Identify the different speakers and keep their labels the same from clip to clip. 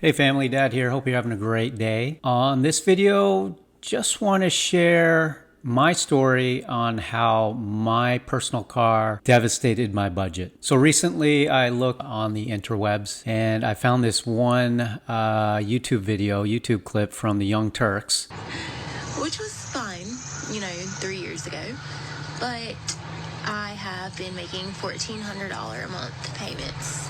Speaker 1: Hey family, Dad here. Hope you're having a great day. On this video, just want to share my story on how my personal car devastated my budget. So recently I looked on the interwebs and I found this one YouTube clip from the Young Turks.
Speaker 2: Which was fine, 3 years ago. But I have been making $1,400 a month payments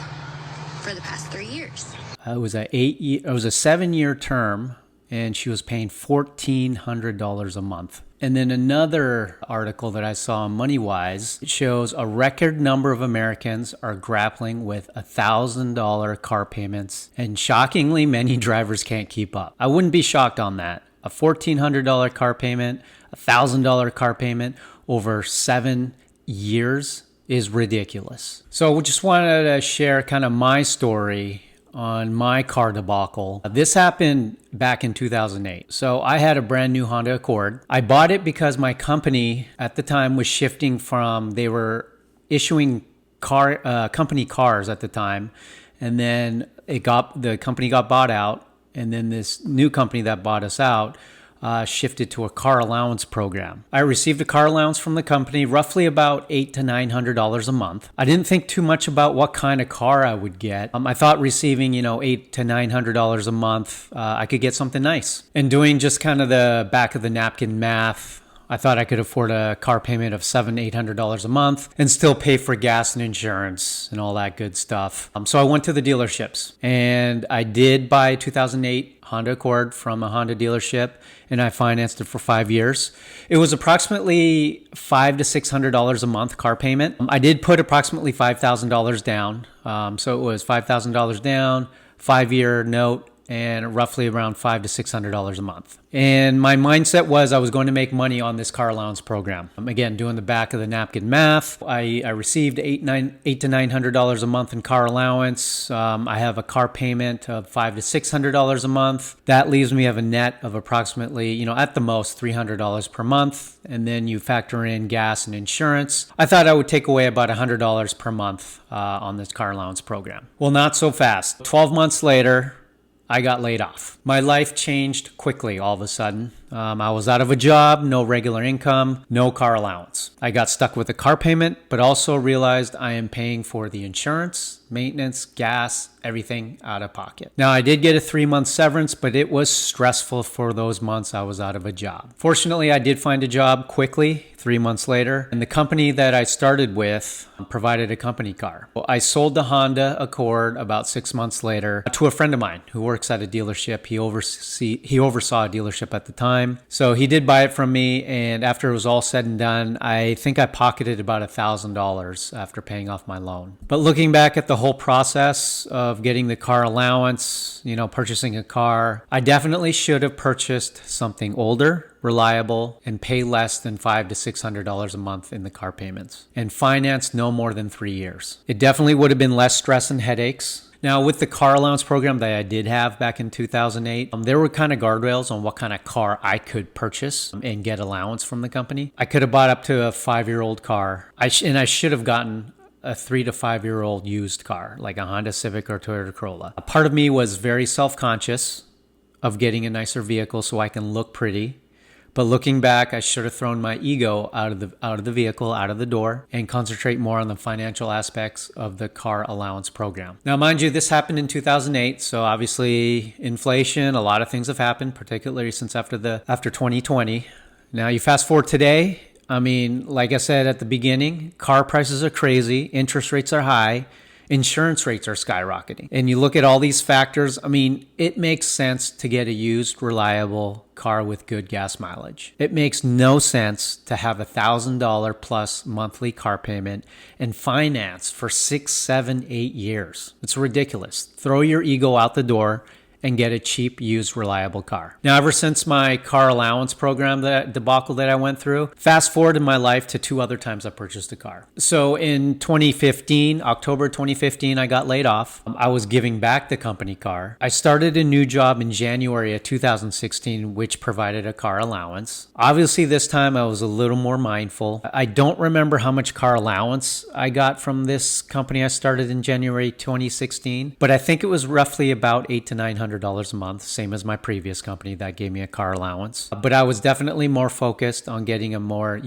Speaker 2: for the past 3 years.
Speaker 1: It was a 7-year term, and she was paying $1,400 a month. And then another article that I saw on MoneyWise, it shows a record number of Americans are grappling with $1,000 car payments, and shockingly, many drivers can't keep up. I wouldn't be shocked on that. A $1,400 car payment, $1,000 car payment over 7 years is ridiculous. So we just wanted to share kind of my story on my car debacle. This happened back in 2008. So I had a brand new Honda Accord. I bought it because my company at the time was shifting from, they were issuing company cars at the time, and then the company got bought out, and then this new company that bought us out shifted to a car allowance program. I received a car allowance from the company, roughly about $800 to $900 a month. I didn't think too much about what kind of car I would get. I thought receiving, $800 to $900 a month, I could get something nice. And doing just kind of the back of the napkin math, I thought I could afford a car payment of $700 to $800 a month and still pay for gas and insurance and all that good stuff. So I went to the dealerships, and I did buy a 2008 Honda Accord from a Honda dealership, and I financed it for 5 years. It was approximately $500 to $600 a month car payment. I did put approximately $5,000 down. So it was $5,000 down, 5-year note, and roughly around $500 to $600 a month. And my mindset was I was going to make money on this car allowance program. Again, doing the back of the napkin math, I received $800 to $900 a month in car allowance. I have a car payment of $500 to $600 a month. That leaves me have a net of approximately, at the most $300 per month. And then you factor in gas and insurance. I thought I would take away about $100 per month on this car allowance program. Well, not so fast. 12 months later, I got laid off. My life changed quickly all of a sudden. I was out of a job, no regular income, no car allowance. I got stuck with a car payment, but also realized I am paying for the insurance, maintenance, gas, everything out of pocket. Now, I did get a 3-month severance, but it was stressful for those months I was out of a job. Fortunately, I did find a job quickly 3 months later, and the company that I started with provided a company car. Well, I sold the Honda Accord about 6 months later to a friend of mine who works at a dealership. He oversaw a dealership at the time. So he did buy it from me, and after it was all said and done, I think I pocketed about $1,000 after paying off my loan. But looking back at the whole process of getting the car allowance, purchasing a car, I definitely should have purchased something older, reliable, and pay less than $500 to $600 a month in the car payments, and finance no more than 3 years. It definitely would have been less stress and headaches. Now, with the car allowance program that I did have back in 2008, there were kind of guardrails on what kind of car I could purchase and get allowance from the company. I could have bought up to a 5-year-old car, and I should have gotten a 3 to 5-year-old used car, like a Honda Civic or Toyota Corolla. A part of me was very self-conscious of getting a nicer vehicle so I can look pretty. But looking back, I should have thrown my ego out of the vehicle, out of the door, and concentrate more on the financial aspects of the car allowance program. Now, mind you, this happened in 2008, so obviously inflation, a lot of things have happened, particularly since after 2020. Now, you fast forward today, like I said at the beginning, car prices are crazy, interest rates are high, insurance rates are skyrocketing. And you look at all these factors, it makes sense to get a used, reliable car with good gas mileage. It makes no sense to have $1,000 plus monthly car payment and finance for 6, 7, 8 years. It's ridiculous. Throw your ego out the door and get a cheap, used, reliable car. Now, ever since my car allowance program, that debacle that I went through, fast forward in my life to 2 other times I purchased a car. So in 2015, October 2015, I got laid off. I was giving back the company car. I started a new job in January of 2016, which provided a car allowance. Obviously, this time I was a little more mindful. I don't remember how much car allowance I got from this company I started in January 2016, but I think it was roughly about $800 to $900 a month, same as my previous company that gave me a car allowance. But I was definitely more focused on getting a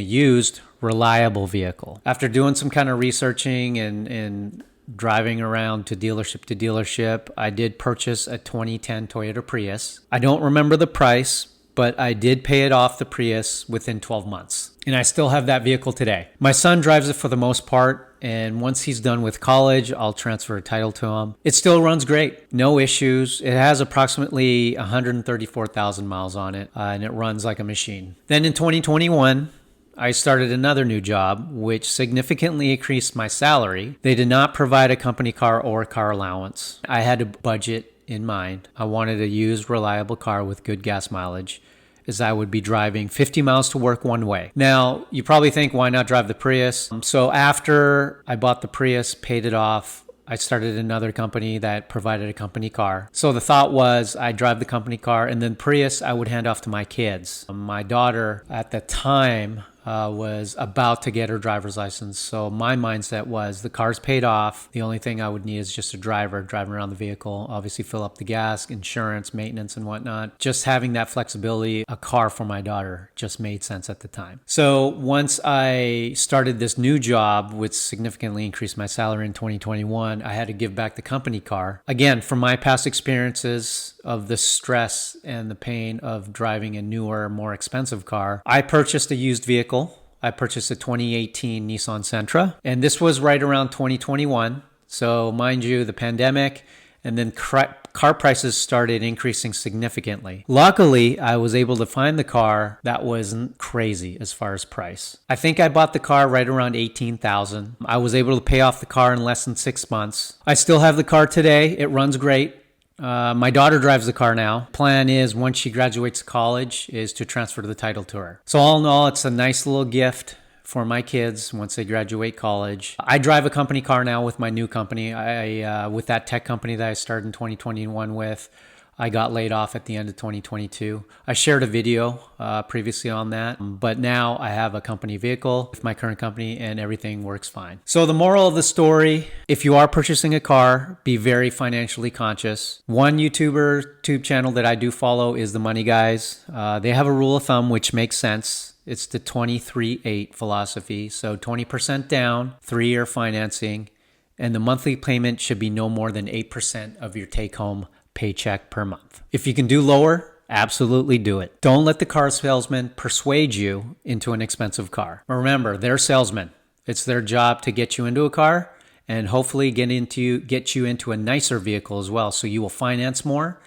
Speaker 1: used, reliable vehicle. After doing some kind of researching and driving around to dealership, I did purchase a 2010 Toyota Prius. I don't remember the price, but I did pay it off, the Prius, within 12 months. And I still have that vehicle today. My son drives it for the most part, and once he's done with college, I'll transfer a title to him. It still runs great, no issues. It has approximately 134,000 miles on it, and it runs like a machine. Then in 2021, I started another new job, which significantly increased my salary. They did not provide a company car or car allowance. I had a budget in mind. I wanted a used, reliable car with good gas mileage, as I would be driving 50 miles to work one way. Now, you probably think, why not drive the Prius? So after I bought the Prius, paid it off, I started another company that provided a company car. So the thought was I'd drive the company car, and then Prius I would hand off to my kids. My daughter at the time was about to get her driver's license. So my mindset was the car's paid off. The only thing I would need is just a driver driving around the vehicle, obviously fill up the gas, insurance, maintenance, and whatnot. Just having that flexibility, a car for my daughter just made sense at the time. So once I started this new job, which significantly increased my salary in 2021, I had to give back the company car. Again, from my past experiences of the stress and the pain of driving a newer, more expensive car, I purchased a used vehicle. I purchased a 2018 Nissan Sentra, and this was right around 2021. So mind you, the pandemic, and then car prices started increasing significantly. Luckily, I was able to find the car that wasn't crazy as far as price. I think I bought the car right around $18,000. I was able to pay off the car in less than 6 months. I still have the car today. It runs great. My daughter drives the car now. Plan is, once she graduates college, is to transfer the title to her. So all in all, it's a nice little gift for my kids once they graduate college. I drive a company car now with my new company. With that tech company that I started in 2021 with, I got laid off at the end of 2022. I shared a video previously on that, but now I have a company vehicle with my current company and everything works fine. So the moral of the story, if you are purchasing a car, be very financially conscious. One YouTube channel that I do follow is the Money Guys. They have a rule of thumb which makes sense. It's the 23-8 philosophy. So 20% down, 3-year financing, and the monthly payment should be no more than 8% of your take-home paycheck per month. If you can do lower, absolutely do it. Don't let the car salesman persuade you into an expensive car. Remember, they're salesmen. It's their job to get you into a car and hopefully get you into a nicer vehicle as well, so you will finance more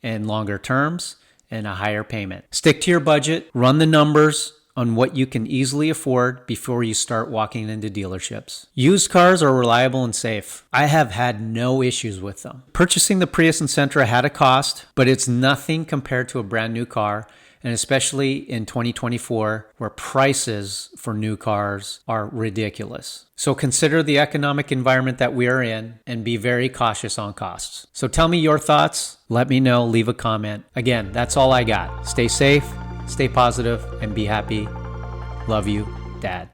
Speaker 1: and longer terms and a higher payment. Stick to your budget, run the numbers on what you can easily afford before you start walking into dealerships. Used cars are reliable and safe. I have had no issues with them. Purchasing the Prius and Sentra had a cost, but it's nothing compared to a brand new car, and especially in 2024, where prices for new cars are ridiculous. So consider the economic environment that we are in and be very cautious on costs. So tell me your thoughts. Let me know. Leave a comment. Again, that's all I got. Stay safe, stay positive, and be happy. Love you, Dad.